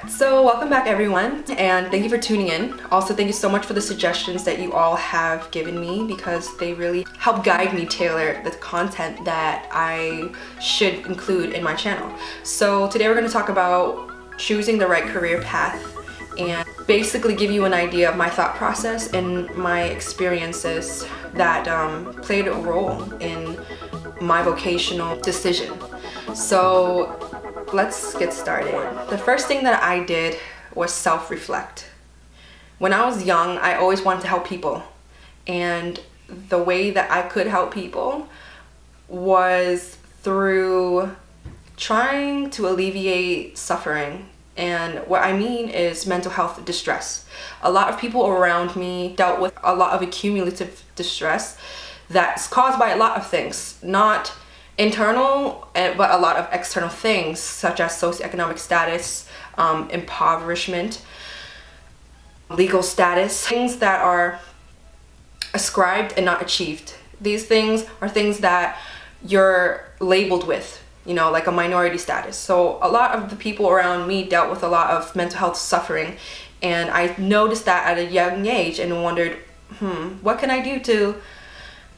So welcome back everyone, and thank you for tuning in. Also, thank you so much for the suggestions that you all have given me, because they really help guide me tailor the content that I should include in my channel. So today we're going to talk about choosing the right career path and basically give you an idea of my thought process and my experiences that played a role in my vocational decision. So let's get started. The first thing that I did was self-reflect. When I was young, I always wanted to help people. And the way that I could help people was through trying to alleviate suffering. And what I mean is mental health distress. A lot of people around me dealt with a lot of accumulative distress that's caused by a lot of things, not internal, but a lot of external things, such as socioeconomic status, impoverishment, legal status, things that are ascribed and not achieved. These things are things that you're labeled with, like a minority status. So a lot of the people around me dealt with a lot of mental health suffering, and I noticed that at a young age and wondered, what can I do to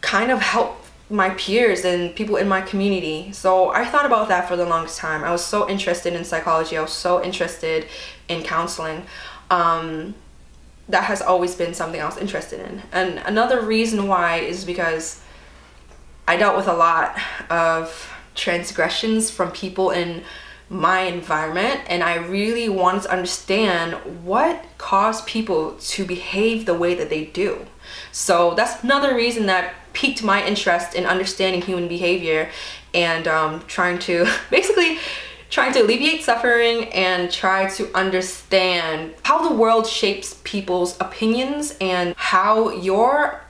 kind of help my peers and people in my community? So I thought about that for the longest time. I was so interested in psychology. I was so interested in counseling. That has always been something I was interested in. And another reason why is because I dealt with a lot of transgressions from people in my environment, and I really wanted to understand what caused people to behave the way that they do. So that's another reason that piqued my interest in understanding human behavior and trying to alleviate suffering and try to understand how the world shapes people's opinions and how your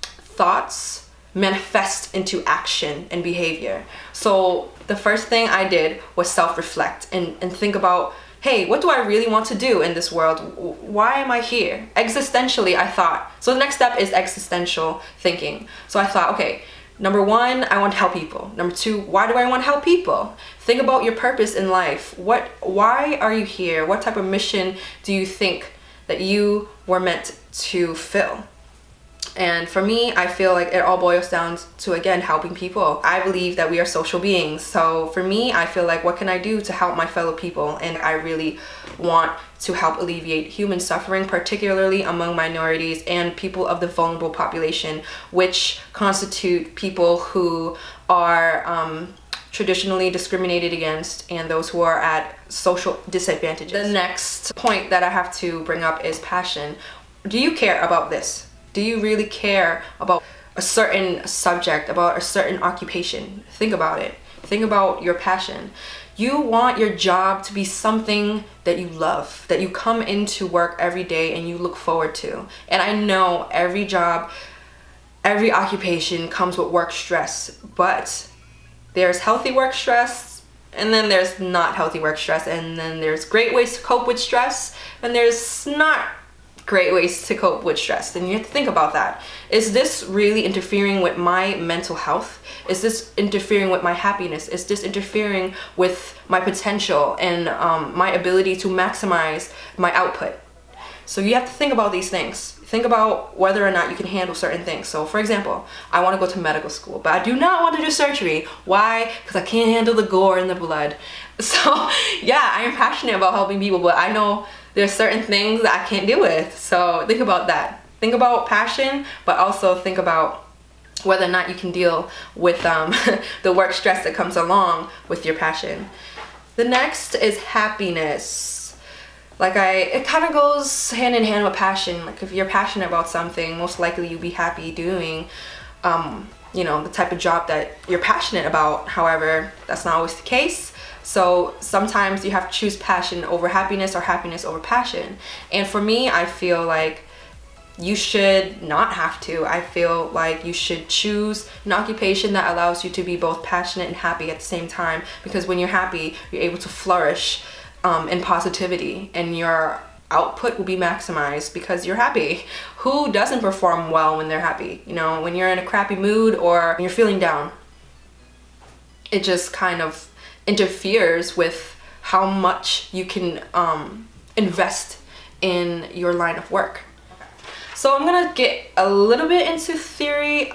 thoughts manifest into action and behavior. So the first thing I did was self-reflect and think about, hey, what do I really want to do in this world? Why am I here? Existentially, I thought. So the next step is existential thinking. So I thought, okay, number one, I want to help people. Number two, why do I want to help people? Think about your purpose in life. Why are you here? What type of mission do you think that you were meant to fill? And for me, I feel like it all boils down to, again, helping people. I believe that we are social beings. So for me, I feel like, what can I do to help my fellow people? And I really want to help alleviate human suffering, particularly among minorities and people of the vulnerable population, which constitute people who are traditionally discriminated against and those who are at social disadvantages. The next point that I have to bring up is passion. Do you care about this? Do you really care about a certain subject, about a certain occupation? Think about it. Think about your passion. You want your job to be something that you love, that you come into work every day and you look forward to. And I know every job, every occupation comes with work stress, but there's healthy work stress, and then there's not healthy work stress, and then there's great ways to cope with stress, and there's not great ways to cope with stress. And you have to think about that. Is this really interfering with my mental health? Is this interfering with my happiness? Is this interfering with my potential and my ability to maximize my output? So you have to think about these things. Think about whether or not you can handle certain things. So for example, I want to go to medical school, but I do not want to do surgery. Why? Because I can't handle the gore and the blood. So yeah, I am passionate about helping people, but I know there's certain things that I can't deal with. So think about that. Think about passion, but also think about whether or not you can deal with the work stress that comes along with your passion. The next is happiness. It kind of goes hand in hand with passion. Like, if you're passionate about something, most likely you'll be happy doing the type of job that you're passionate about. However, that's not always the case. So sometimes you have to choose passion over happiness or happiness over passion. And for me, I feel like you should not have to. I feel like you should choose an occupation that allows you to be both passionate and happy at the same time, because when you're happy, you're able to flourish in positivity, and your output will be maximized because you're happy. Who doesn't perform well when they're happy? When you're in a crappy mood or when you're feeling down, it just kind of interferes with how much you can invest in your line of work. So I'm gonna get a little bit into theory,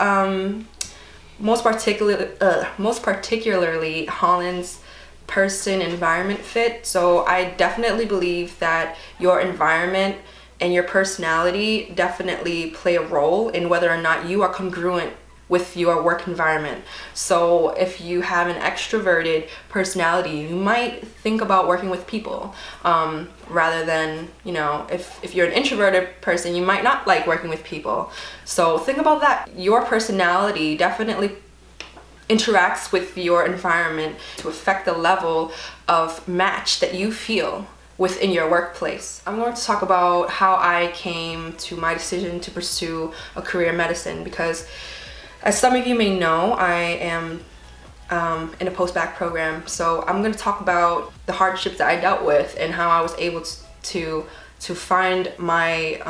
most particularly Holland's person environment fit. So I definitely believe that your environment and your personality definitely play a role in whether or not you are congruent with your work environment. So if you have an extroverted personality, you might think about working with people rather than, you know, if you're an introverted person, you might not like working with people. So think about that. Your personality definitely interacts with your environment to affect the level of match that you feel within your workplace. I'm going to talk about how I came to my decision to pursue a career in medicine, because as some of you may know, I am in a post-bac program. So I'm going to talk about the hardships that I dealt with and how I was able to find my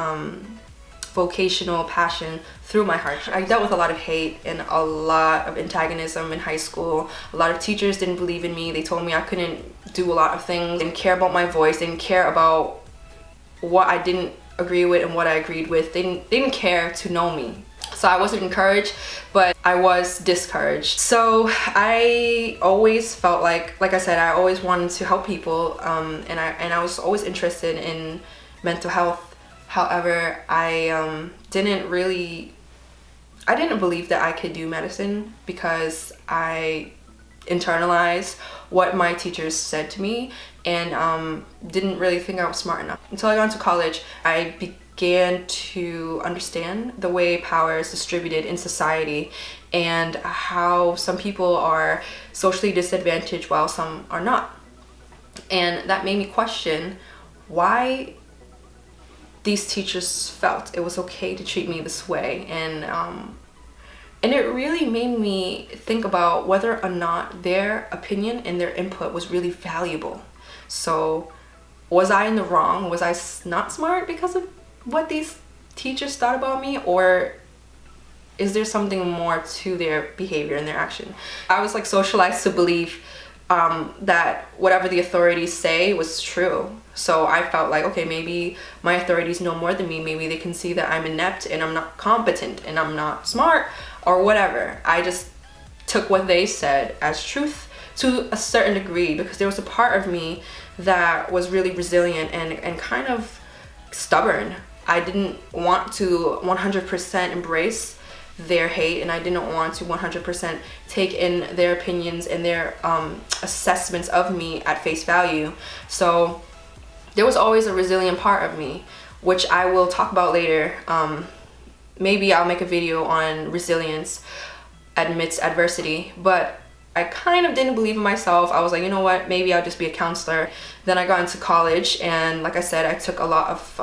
vocational passion through my hardship. I dealt with a lot of hate and a lot of antagonism in high school. A lot of teachers didn't believe in me. They told me I couldn't do a lot of things, didn't care about my voice, didn't care about what I didn't agree with and what I agreed with. They didn't care to know me. So I wasn't encouraged, but I was discouraged. So I always felt like I said, I always wanted to help people, and I was always interested in mental health. However, I didn't believe that I could do medicine because I internalized what my teachers said to me and didn't really think I was smart enough. Until I got into college, I began to understand the way power is distributed in society and how some people are socially disadvantaged while some are not. And that made me question why these teachers felt it was okay to treat me this way, and it really made me think about whether or not their opinion and their input was really valuable. So was I in the wrong? Was I not smart because of what these teachers thought about me, or is there something more to their behavior and their action? I was like socialized to believe that whatever the authorities say was true. So I felt like, okay, maybe my authorities know more than me. Maybe they can see that I'm inept and I'm not competent and I'm not smart or whatever. I just took what they said as truth to a certain degree, because there was a part of me that was really resilient and kind of stubborn. I didn't want to 100% embrace their hate, and I didn't want to 100% take in their opinions and their assessments of me at face value. So there was always a resilient part of me, which I will talk about later. Maybe I'll make a video on resilience amidst adversity, but I kind of didn't believe in myself. I was like, you know what, maybe I'll just be a counselor. Then I got into college, and like I said, I took a lot of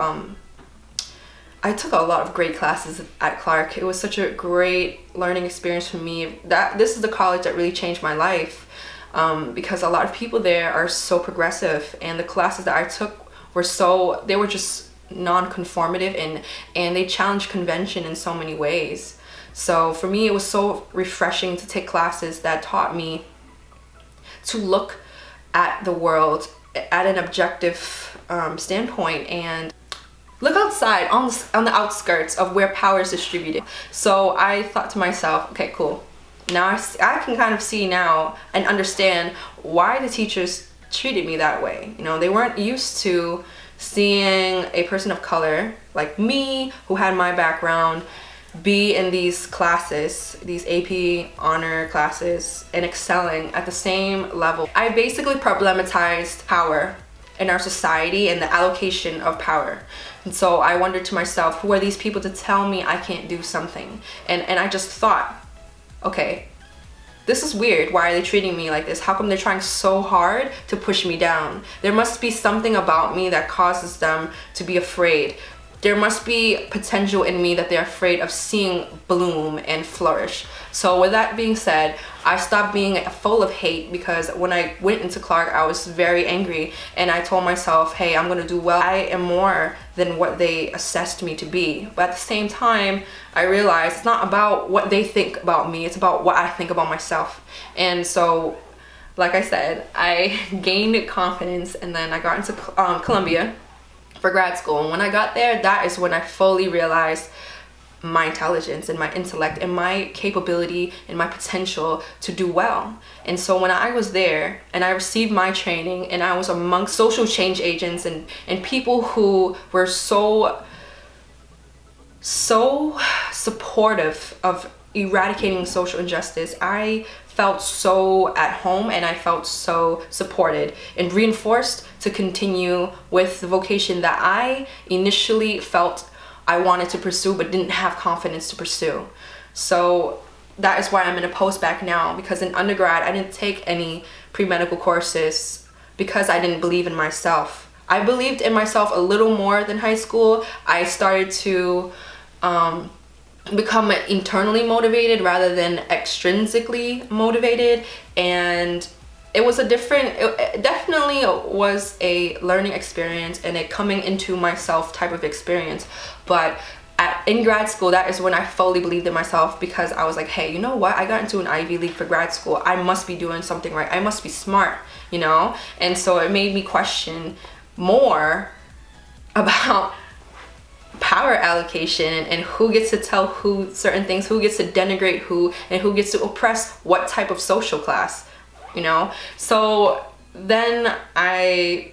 great classes at Clark. It was such a great learning experience for me. This is the college that really changed my life, because a lot of people there are so progressive, and the classes that I took were just non-conformative and they challenged convention in so many ways. So for me, it was so refreshing to take classes that taught me to look at the world at an objective standpoint and look outside on the outskirts of where power is distributed. So I thought to myself, okay, cool. Now I can kind of see now and understand why the teachers treated me that way. You know, they weren't used to seeing a person of color like me, who had my background, be in these classes, these AP honor classes, and excelling at the same level. I basically problematized power in our society and the allocation of power. And so I wondered to myself, who are these people to tell me I can't do something? And I just thought, okay, this is weird. Why are they treating me like this? How come they're trying so hard to push me down? There must be something about me that causes them to be afraid. There must be potential in me that they're afraid of seeing bloom and flourish. So with that being said, I stopped being full of hate, because when I went into Clark, I was very angry, and I told myself, hey, I'm gonna do well. I am more than what they assessed me to be. But at the same time, I realized it's not about what they think about me, it's about what I think about myself. And so like I said, I gained confidence, and then I got into Columbia for grad school. And when I got there, that is when I fully realized my intelligence and my intellect and my capability and my potential to do well. And so when I was there and I received my training, and I was among social change agents and people who were so supportive of eradicating social injustice, I felt so at home, and I felt so supported and reinforced to continue with the vocation that I initially felt I wanted to pursue but didn't have confidence to pursue. So that is why I'm in a post-bac now, because in undergrad I didn't take any pre-medical courses because I didn't believe in myself. I believed in myself a little more than high school. I started to become internally motivated rather than extrinsically motivated, and it definitely was a learning experience and a coming into myself type of experience. But in grad school, that is when I fully believed in myself, because I was like, hey, you know what? I got into an Ivy League for grad school. I must be doing something right. I must be smart, you know? And so it made me question more about power allocation and who gets to tell who certain things, who gets to denigrate who, and who gets to oppress what type of social class, you know? So then I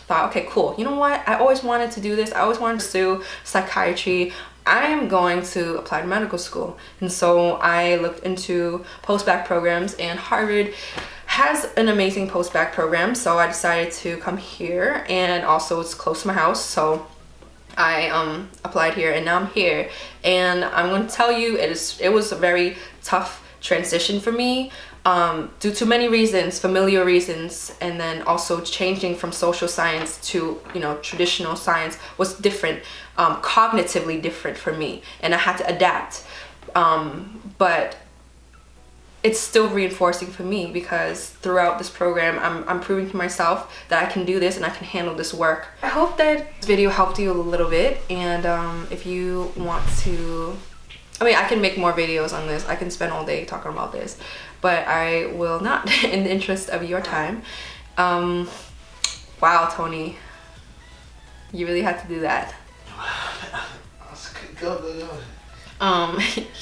thought, okay, cool. You know what? I always wanted to do this. I always wanted to pursue psychiatry. I am going to apply to medical school. And so I looked into post-bac programs, and Harvard has an amazing post-bac program. So I decided to come here, and also it's close to my house. So I applied here, and now I'm here. And I'm going to tell you, it was a very tough transition for me. Due to many reasons, familiar reasons, and then also changing from social science to, you know, traditional science was different, cognitively different for me, and I had to adapt. But it's still reinforcing for me, because throughout this program, I'm proving to myself that I can do this and I can handle this work. I hope that this video helped you a little bit, and if you want to, I mean, I can make more videos on this. I can spend all day talking about this, but I will not in the interest of your time. Wow, Tony, you really had to do that.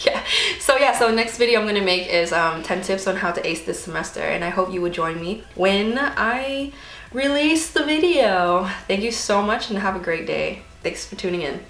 Yeah. So next video I'm gonna make is 10 tips on how to ace this semester, and I hope you would join me when I release the video. Thank you so much, and have a great day. Thanks for tuning in.